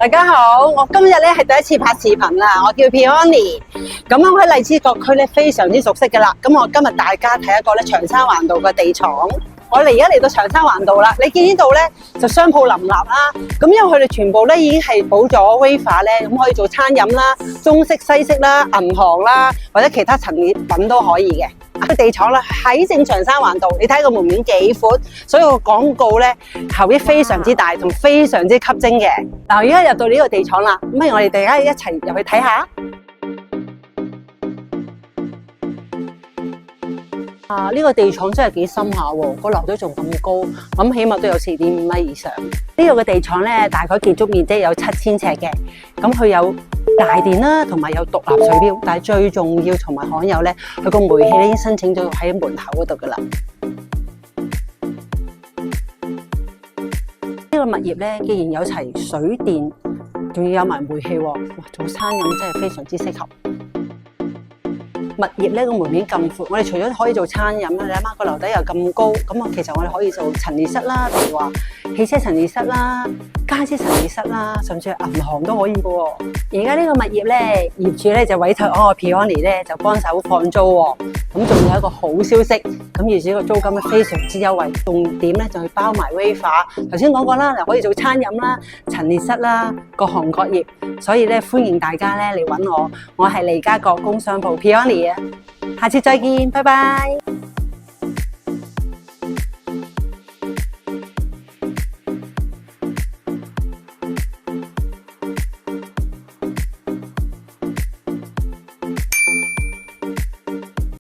大家好，我今日咧係第一次拍視頻啦，我叫 Peony， 咁我喺荔枝角區咧非常之熟悉噶啦。咁我今日大家睇一個咧長沙灣道嘅地廠。我哋而家嚟到長沙灣道啦，你見呢度咧就商鋪林立啦。咁因為佢哋全部咧已經係補咗 wafer 咧，咁可以做餐飲啦、中式、西式啦、銀行啦，或者其他陳列品都可以嘅。個地廠啦喺正長沙灣道，你睇個門面幾闊，所以個廣告咧效益非常之大，同非常之吸睛嘅。嗱，而家入到呢個地廠啦，咁不如我哋大家一齊入去睇下。呢個地廠真係幾深下喎，個樓都仲咁高，咁起碼都有4.5米以上。呢度嘅地廠咧，大概建築面積有7000尺嘅，咁佢有大電啦，同埋有獨立水錶，但係最重要同埋罕有咧，佢個煤氣咧已經申請咗喺門口嗰度噶啦。呢個物業咧，既然有齊水電，仲要有埋煤氣，哇！做餐飲真係非常之適合。物業咧個門面咁闊，我哋除咗可以做餐飲啦，你諗下個樓底又咁高，咁啊其實我哋可以做陳列室啦，譬如話汽車陳列室啦、家私陳列室啦，甚至係銀行都可以噶喎。而家呢個物業咧，業主咧就委託我 Peony 咧就幫手放租喎。咁仲有一個好消息，咁業主個租金咧非常之優惠，重點咧就係包埋 wafer。頭先講過啦，又可以做餐飲啦、陳列室啦，各行各業。所以咧歡迎大家咧嚟揾我，我係利嘉閣工商鋪 Peony 啊，下次再見，拜拜。